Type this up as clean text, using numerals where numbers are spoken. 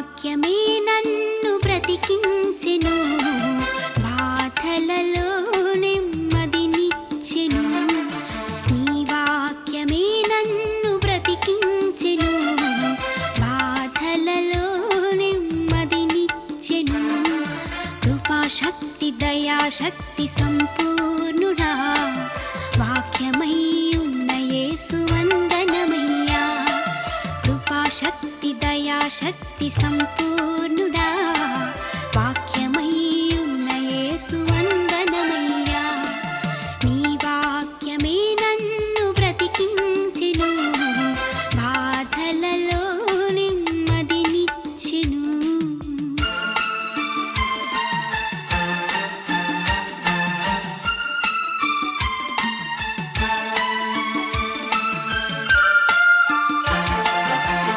వాక్యమే నన్ను బ్రతికించెను, బాధలలో నెమ్మదినిచ్చెను. నీ వాక్యమే నన్ను బ్రతికించెను, బాధలలో నెమ్మదినిచ్చెను. కృపాశక్తి దయాశక్తి సంపూర్ణుడా, వాక్యమై ఉన్న యేసు వందనమయ్యా. కృపాశక్తి దయాశక్తి సంపూర్ణ